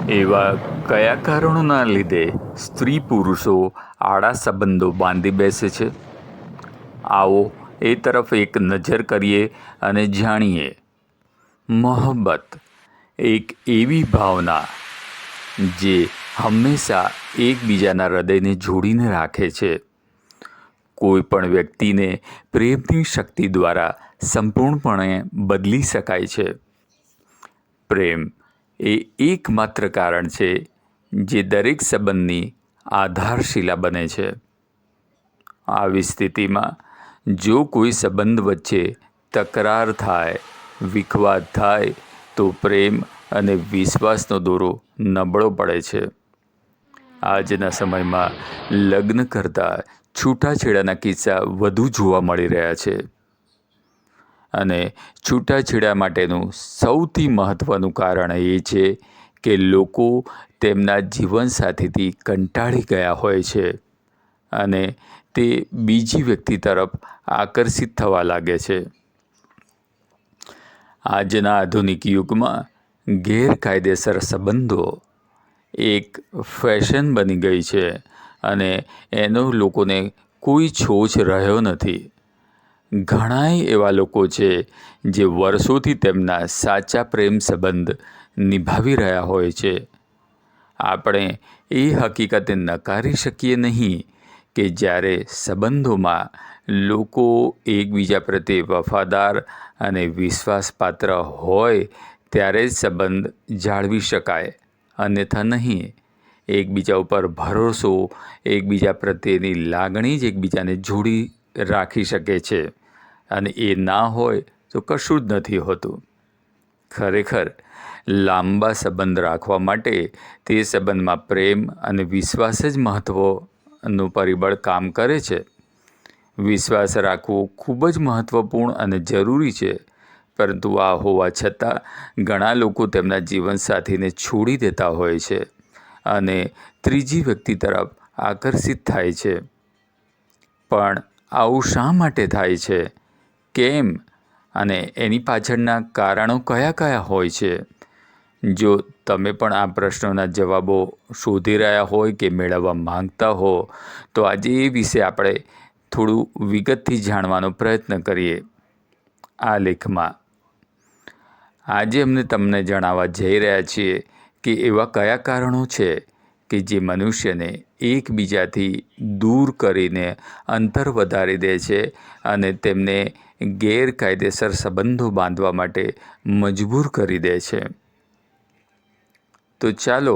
એવા કયા કારણોના લીધે સ્ત્રી પુરુષો આડા સંબંધો બાંધી બેસે છે? આવો એ તરફ એક નજર કરીએ અને જાણીએ. મોહબ્બત એક એવી ભાવના જે હંમેશા એકબીજાના હૃદયને જોડીને રાખે છે. કોઈ પણ વ્યક્તિને પ્રેમની શક્તિ દ્વારા સંપૂર્ણપણે બદલી શકાય છે. પ્રેમ એ એકમાત્ર કારણ છે જે દરેક સંબંધની આધારશિલા બને છે. આવી સ્થિતિમાં જો કોઈ સંબંધ વચ્ચે તકરાર થાય, વિખવાદ થાય, તો પ્રેમ અને વિશ્વાસનો દોરો નબળો પડે છે. આજના સમયમાં લગ્ન કરતાં છૂટાછેડાના કિસ્સા વધુ જોવા મળી રહ્યા છે. અને છૂટાછેડા માટેનું સૌથી મહત્ત્વનું કારણ એ છે કે લોકો તેમના જીવનસાથીથી કંટાળી ગયા હોય છે અને તે બીજી વ્યક્તિ તરફ આકર્ષિત થવા લાગે છે. આજના આધુનિક યુગમાં ગેરકાયદેસર સંબંધો એક ફેશન બની ગઈ છે અને એનો લોકોને કોઈ છોછ રહ્યો નથી. ઘણાય એવા લોકો છે જે વર્ષોથી તેમના સાચા પ્રેમ સંબંધ નિભાવી રહ્યા હોય છે. આપણે એ હકીકતે નકારી શકીએ નહીં કે જ્યારે સંબંધોમાં લોકો એકબીજા પ્રત્યે વફાદાર અને વિશ્વાસપાત્ર હોય ત્યારે જ સંબંધ જાળવી શકાય, અન્યથા નહીં. એકબીજા ઉપર ભરોસો, એકબીજા પ્રત્યેની લાગણી જ એકબીજાને જોડી રાખી શકે છે અને એ ના હોય તો કશું જ નથી હોતું. ખરેખર લાંબા સંબંધ રાખવા માટે તે સંબંધમાં પ્રેમ અને વિશ્વાસ જ મહત્ત્વનું પરિબળ કામ કરે છે. વિશ્વાસ રાખવો ખૂબ જ મહત્ત્વપૂર્ણ અને જરૂરી છે, પરંતુ આ હોવા છતાં ઘણા લોકો તેમના જીવનસાથીને છોડી દેતા હોય છે અને ત્રીજી વ્યક્તિ તરફ આકર્ષિત થાય છે. પણ આવું શા માટે થાય છે? કેમ? અને એની પાછળના કારણો કયા કયા હોય છે? જો તમે પણ આ પ્રશ્નોના જવાબો શોધી રહ્યા હોય કે મેળવવા માંગતા હો, તો આજે એ વિશે આપણે થોડું વિગતથી જાણવાનો પ્રયત્ન કરીએ આ લેખમાં. આજે અમને તમને જણાવવા જઈ રહ્યા છીએ કે એવા કયા કારણો છે કે જે મનુષ્યને એકબીજાથી દૂર કરીને અંતર વધારી દે છે અને તેમને ગેરકાયદેસર સંબંધો બાંધવા માટે મજબૂર કરી દે છે. તો ચાલો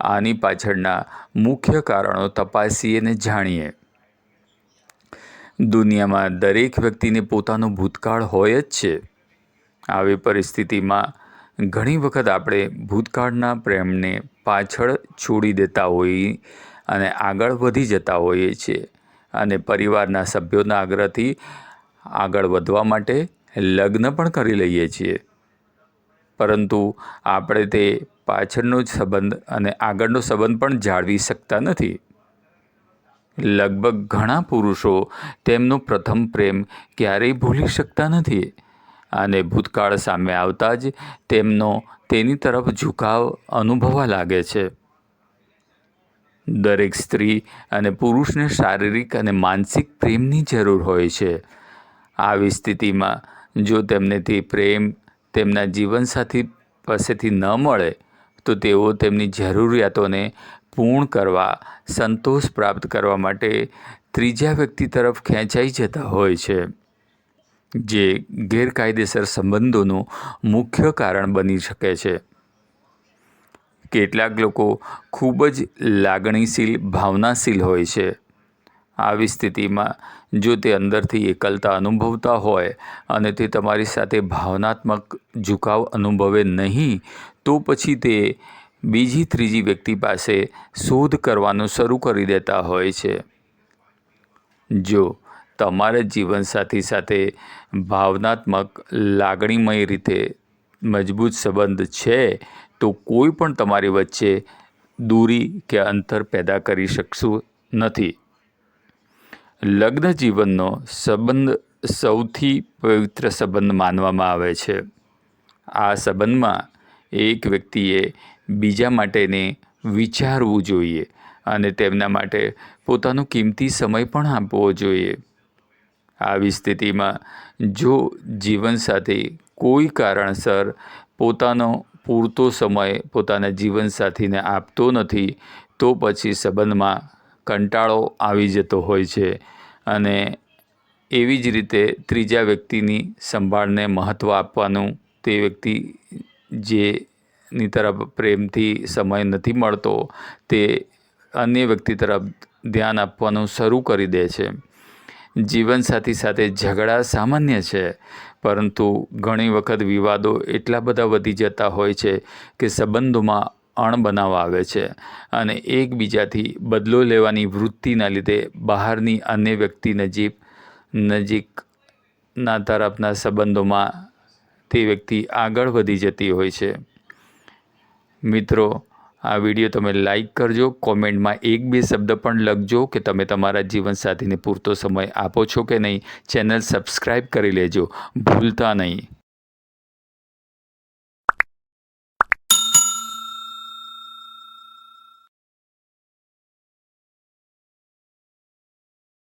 આની પાછળના મુખ્ય કારણો તપાસીએ અને જાણીએ. દુનિયામાં દરેક વ્યક્તિને પોતાનો ભૂતકાળ હોય જ છે. આવી પરિસ્થિતિમાં ઘણી વખત આપણે ભૂતકાળના પ્રેમને પાછળ છોડી દેતા હોઈએ અને આગળ વધી જતા હોઈએ છીએ અને પરિવારના સભ્યોના આગ્રહથી આગળ વધવા માટે લગ્ન પણ કરી લઈએ છીએ. પરંતુ આપણે તે પાછળનો જ સંબંધ અને આગળનો સંબંધ પણ જાળવી શકતા નથી. લગભગ ઘણા પુરુષો તેમનો પ્રથમ પ્રેમ ક્યારેય ભૂલી શકતા નથી અને ભૂતકાળ સામે આવતા જ તેની તરફ ઝુકાવ અનુભવવા લાગે છે. દરેક સ્ત્રી અને પુરુષને શારીરિક અને માનસિક પ્રેમની જરૂર હોય છે. આવી સ્થિતિમાં જો તેમને તે પ્રેમ તેમના જીવનસાથી પાસેથી ન મળે તો તેઓ તેમની જરૂરિયાતોને પૂર્ણ કરવા, સંતોષ પ્રાપ્ત કરવા માટે ત્રીજા વ્યક્તિ તરફ ખેંચાઈ જતા હોય છે, જે ગેરકાયદેસર સંબંધોનું મુખ્ય કારણ બની શકે છે. કેટલાક લોકો ખૂબ જ લાગણીશીલ, ભાવનાશીલ હોય છે. આવી સ્થિતિમાં જો તે અંદરથી એકલતા અનુભવતા હોય અને તે તમારી સાથે ભાવનાત્મક ઝુકાવ અનુભવે નહીં, તો પછી તે બીજી ત્રીજી વ્યક્તિ પાસે શોધ કરવાનું શરૂ કરી દેતા હોય છે. જો તમારા જીવનસાથી સાથે ભાવનાત્મક, લાગણીમય રીતે મજબૂત સંબંધ છે, તો કોઈ પણ તમારી વચ્ચે દૂરી કે અંતર પેદા કરી શકશું નથી. લગ્ન જીવનનો સંબંધ સૌથી પવિત્ર સંબંધ માનવામાં આવે છે. આ સંબંધમાં એક વ્યક્તિએ બીજા માટેને વિચારવું જોઈએ અને તેમના માટે પોતાનો કિંમતી સમય પણ આપવો જોઈએ. આવી સ્થિતિમાં જો જીવનસાથી કોઈ કારણસર પોતાનો પૂરતો સમય પોતાના જીવનસાથીને આપતો નથી તો પછી સંબંધમાં કંટાળો આવી જતો હોય છે અને એવી જ રીતે ત્રીજા વ્યક્તિની સંભાળને મહત્ત્વ આપવાનું તે વ્યક્તિ જેની તરફ પ્રેમથી સમય નથી મળતો તે અન્ય વ્યક્તિ તરફ ધ્યાન આપવાનું શરૂ કરી દે છે. જીવનસાથી સાથે ઝઘડા સામાન્ય છે, પરંતુ ઘણી વખત વિવાદો એટલા બધા વધી જતા હોય છે કે સંબંધોમાં અણબનાવ આવે છે અને એકબીજાથી બદલો લેવાની વૃત્તિના લીધે બહારની અન્ય વ્યક્તિ નજીકના તરફના સંબંધોમાં તે વ્યક્તિ આગળ વધી જતી હોય છે. મિત્રો, આ વિડીયો તમે લાઈક કરજો, કોમેન્ટમાં 1-2 શબ્દ પણ લખજો કે તમે તમારા જીવનસાથીને પૂરતો સમય આપો છો કે નહીં. ચેનલ સબસ્ક્રાઈબ કરી લેજો, ભૂલતા નહીં.